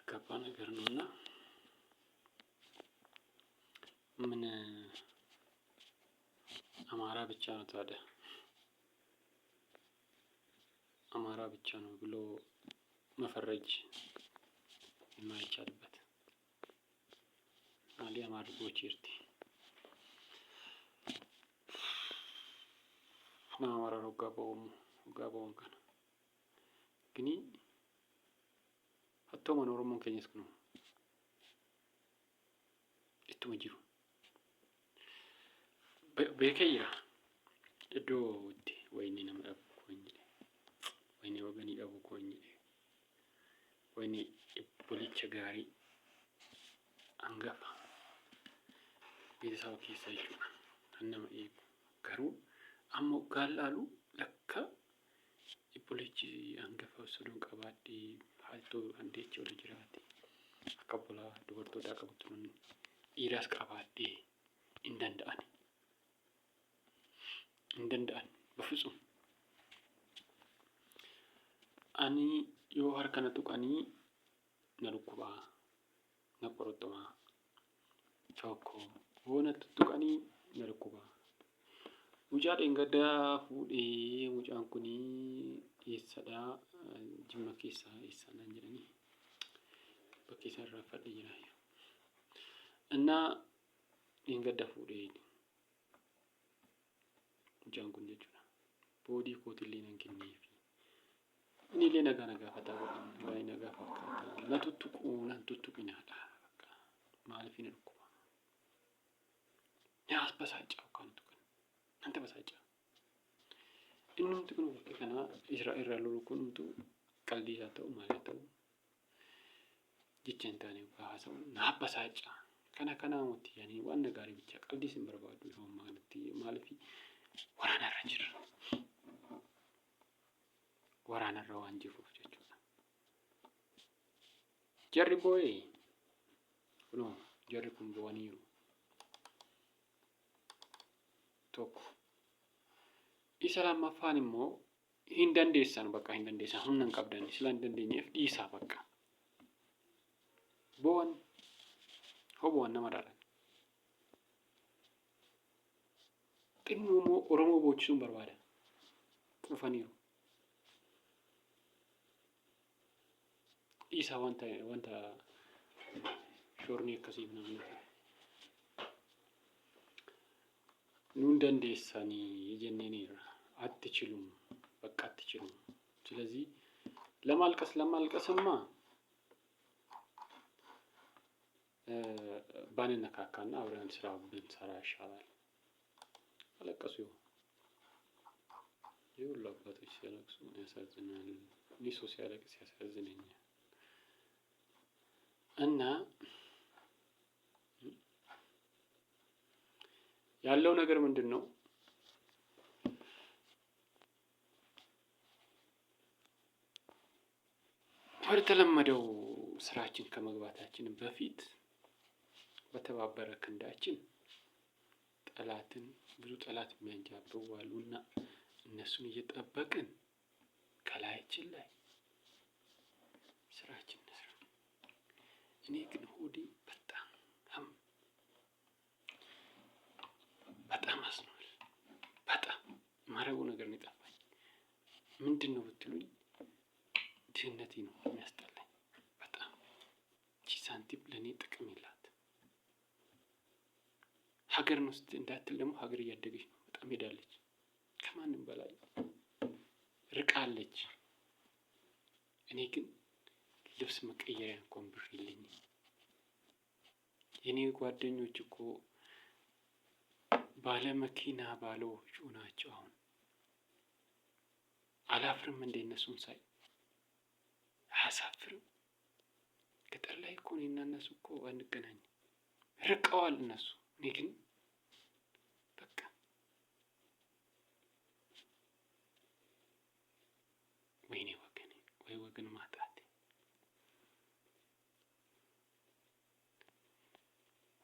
የሚያጋባ ነገር ነውና ምን አማራ ብቻ ነው ታዲያ አማራ ብቻ ነው ብሎ መፈረጅ የማይቻልበት አሊ አማራ ቦቼርቲ አማራ ጋባው እንኳን ግን አቶ መኖሩን ከኝስክ ነው እትወጂው በከይራ እዶ ወዲ ወይኔ ነምአብ ኮኝ ወይኔ ወገን ይዳቡ ኮኝ ወይኔ ፖሊስ ጋሪ አንጋፋ ቤተሰብ ኪሳይቹ አነም ገሩ አሞ ጋላሉ ለካ የፖሊስ አንጋፋ ሱዱን ቀባዲ ሀልቶ አንዴች ወደ ጅራቲ አቀበላ ዱበርቶ ዳቀብቱን ኢራስ ቀባዲ እንደንዳን በፍጹም አኒ የዋር ከነቱ ቀኒ ነሩኩባ ነቆሮቶማ ቾኮ ወነት ቱቀኒ ነሩኩባ ሙጫ ደንገዳ ፉዴ ሙጫን ኩኒ ይሰዳ ጅመኬሳ ይሰናን ጅረኒ በኬሳ ረፈደ ይራይ እና ደንገዳ ፉዴ mucaan kun jechuudha boodii kootillee nan kenneefi inni nagaa fataa baay'ee nagaa fakkaata na tuttuqinaadha maaliif hin dhukkuba nyaas basaachaa kantu kan nanta basaachaa innumti kun wakki kana Israa'el lolu kuntu qalbii isaa ta'u maal ta'u jecha hin taane haasa'u naa basaachaa kana muti yani waan gaarii bicha qalbii sin barbaadu yoo maalitti maaliif waraana irra jira waraana irra waan jiruuf jechuudha jarri boo'ee kunoo jarri kun boo'aniiru tokko isa lammaffaan immoo hin dandeessan bakka hin dandeessan humna hin qabdan sila hin dandeenyeef dhiisaa bakka boo'an hoboo'an nama dhaalan xinnoo Oromoo boocisuun barbaada dhufaniiru dhiisaa wanta shoorni akkasiif namni nuun dandeessanii jenneeniirra አትችሉም በቃ አትችሉም ስለዚህ ለማልቀስማ ባንነካካና አብረን ስራ ብንሰራ ይሻላል አለቀሱ ይሁሉ አባቶች ሲያለቅሱ ያሳዝናል ሊሶ ሲያለቅስ ያሳዝነኛል እና ያለው ነገር ምንድነው ወደ ተለመደው ስራችን ከመግባታችን በፊት በተባበረ ክንዳችን ጠላትን ብዙ ጠላት የሚያንጃብቡ አሉና እነሱን እየጠበቅን ከላያችን ላይ ስራችን እንስራ። እኔ ግን ሆዴ በጣም አዝኗል። በጣም ማረገው ነገር ነው የጠፋኝ። ምንድነው ብትሉኝ ድህነቴ ነው የሚያስጠላኝ። በጣም ሳንቲም ለኔ ጥቅም የላት። ሀገር ነው እንዳትል ደግሞ ሀገር እያደገች ነው። በጣም ሄዳለች። ከማንም በላይ ርቃለች። እኔ ግን ልብስ መቀየሪያ እንኳን ብር የለኝም። የኔ ጓደኞች እኮ ባለ መኪና ባለወፍጮ ናቸው። አሁን አላፍርም እንደ እነሱን ሳይ አያሳፍርም። ገጠር ላይ እኮ እኔና እነሱ እኮ አንገናኝ ርቀዋል እነሱ። እኔ ግን በቃ ወይኔ ወገኔ ወይ ወገን ማጣት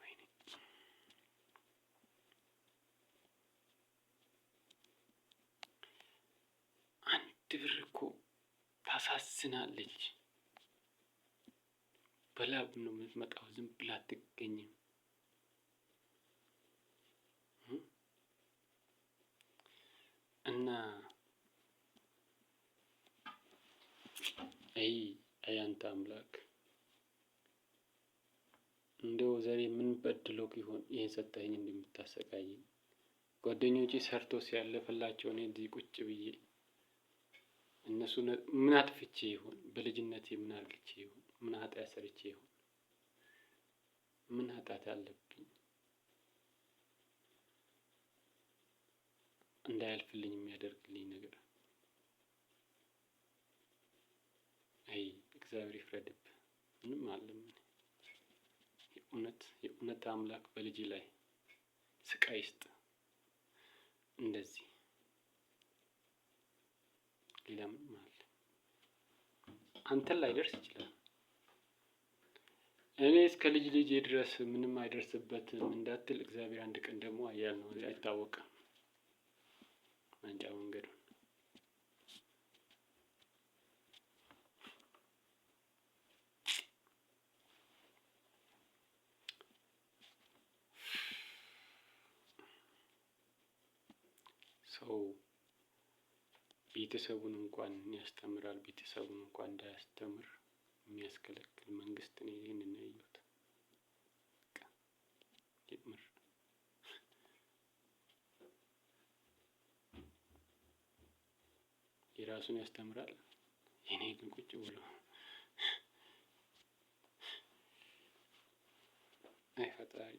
ወይኔ አንድ ብር እኮ ታሳዝናለች። በላብ ነው የምትመጣው፣ ዝም ብላ አትገኝም። እና አይ አንተ አምላክ እንደው ዛሬ ምን በድለው ይሆን ይሄን ሰጠኸኝ እንደምታሰቃየኝ? ጓደኞቼ ሰርቶ ሲያለፈላቸው እኔ እዚህ ቁጭ ብዬ እነሱ ምን አጥፍቼ ይሆን? በልጅነቴ ምን አርግቼ ይሆን? ምን ኃጢአት ሰርቼ ይሆን? ምን ኃጢአት አለብኝ እንዳያልፍልኝ የሚያደርግልኝ ነገር? አይ እግዚአብሔር ይፍረድብህ። ምንም አለም የእውነት አምላክ በልጅ ላይ ስቃይ ይስጥ። እንደዚህ ሌላ ምንም አለ? አንተን ላይ ደርስ ይችላል። እኔ እስከ ልጅ ልጅ ድረስ ምንም አይደርስበትም እንዳትል እግዚአብሔር አንድ ቀን ደግሞ አያል ነው አይታወቅም መንጫ መንገዱ። ሰው ቤተሰቡን እንኳን ያስተምራል፣ ቤተሰቡን እንኳን እንዳያስተምር የሚያስከለክል መንግስት ነው። ይሄንን ያየሁት የምር የራሱን ያስተምራል። የኔ ግን ቁጭ ብሎ አይ ፈጣሪ፣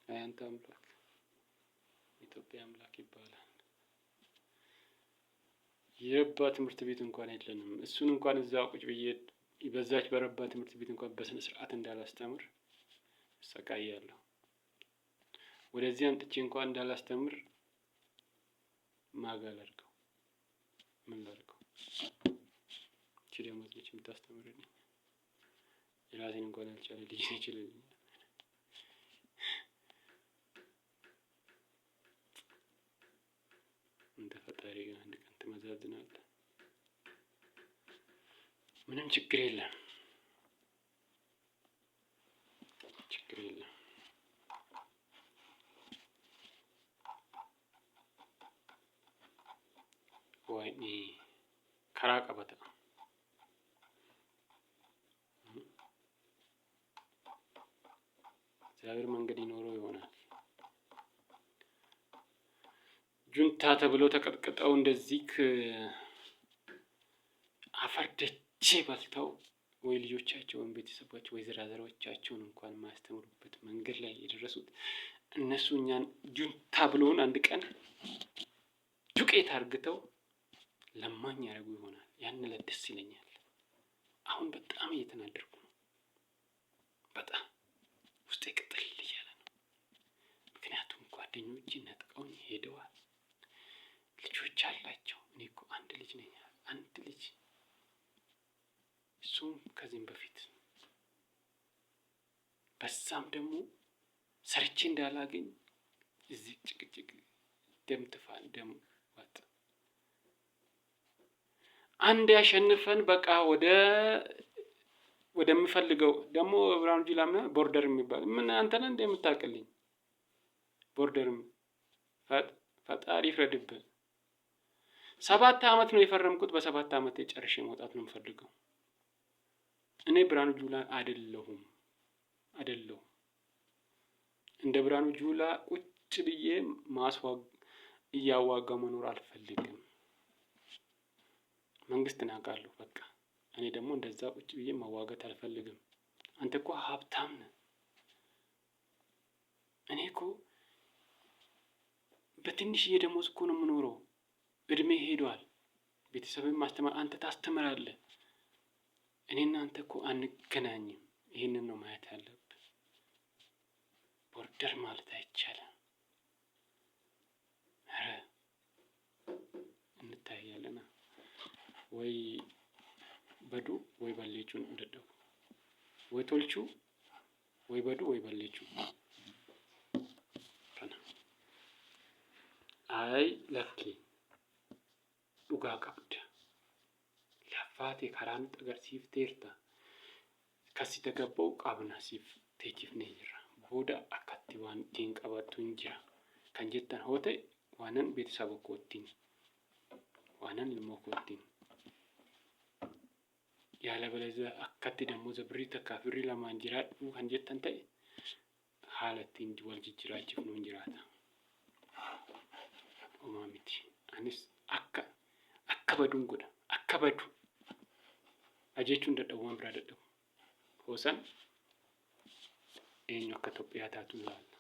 አይ አንተ አምላክ፣ ኢትዮጵያ አምላክ ይባላል። የረባ ትምህርት ቤት እንኳን የለንም። እሱን እንኳን እዛው ቁጭ ብዬ በዛች በረባ ትምህርት ቤት እንኳን በስነ ስርዓት እንዳላስተምር እሰቃያለሁ። ወደዚህ አምጥቼ እንኳን እንዳላስተምር ማጋ ላድርገው፣ ምን ላድርገው? እቺ ደግሞ እዚች የምታስተምረኝ የራሴን እንኳን አልቻለ ልጅ ይችላል። እንደ ፈጣሪ ግን አንድ ቀን ትመዛዝናለህ። ምንም ችግር የለም፣ ችግር የለም። ወይኔ ከራቀበታ እግዚአብሔር መንገድ ይኖረው ይሆናል። ጁንታ ተብሎ ተቀጥቅጠው እንደዚህ አፈር ደቼ በልተው ወይ ልጆቻቸውን ቤተሰባቸው ወይ ዘራዘሮቻቸውን እንኳን የማያስተምሩበት መንገድ ላይ የደረሱት እነሱ እኛን ጁንታ ብሎን አንድ ቀን ዱቄት አርግተው ለማኝ ያደርጉ ይሆናል። ያን ዕለት ደስ ይለኛል። አሁን በጣም እየተናደርኩ ነው። በጣም ውስጤ ቅጥል እያለ ነው። ምክንያቱም ጓደኞቼ ነጥቀውኝ ሄደዋል። ልጆች አላቸው። እኔ እኮ አንድ ልጅ ነኝ፣ አንድ ልጅ። እሱም ከዚህም በፊት በዛም ደግሞ ሰርቼ እንዳላገኝ እዚህ ጭቅጭቅ ደም ትፋን ደም ዋጥ። አንድ ያሸንፈን በቃ ወደምፈልገው ደግሞ ብርሃኑ ጁላ ቦርደር የሚባል ምን አንተ ነህ እንደ የምታውቅልኝ ቦርደርም ፈጣሪ ይፍረድብህ። 7 አመት ነው የፈረምኩት። በ7 አመት ጨርሼ መውጣት ነው የምፈልገው። እኔ ብርሃኑ ጁላ አይደለሁም። እንደ ብርሃኑ ጁላ ቁጭ ብዬ እያዋጋ መኖር አልፈልግም። መንግስትን አውቃለሁ በቃ። እኔ ደግሞ እንደዛ ቁጭ ብዬ ማዋጋት አልፈልግም። አንተ እኮ ሀብታም ነህ። እኔ እኮ በትንሽዬ ደሞዝ እኮ ነው የምኖረው። እድሜ ሄዷል። ቤተሰብን ማስተማር አንተ ታስተምራለህ። እኔና አንተ እኮ አንገናኝም። ይሄንን ነው ማየት ያለብህ። ቦርደር ማለት አይቻልም። ኧረ እንታያለና ወይ በዱ ወይ በሌቹን እንደደው ወይ ቶልቹ ወይ በዱ ወይ በሌቹ አይ ለኪ ዱጋ ቀብድ ለፋቴ ካራን አገርሲፍቴርታ Kasi tagabba'u qabna siif teechifnee jirra. Booda akkatti waan ittiin qabattu hin jira. Kan jettan hoo ta'e waanan beeksisa bokkootiin waanan ilmoo kootiin yaala balazaa akkatti dammoo birrii takkaa birrii lamaan jiraadhu kan jettan ta'e haala ittiin wal jijjiiraachifnu hin jiraata. Homaa miti. Anis akka baduun godha. Akka badu ajechuun dadhabu waan biraa dadhabu. Hoosan eenyu akka Itoophiyaa taatu ilaalla.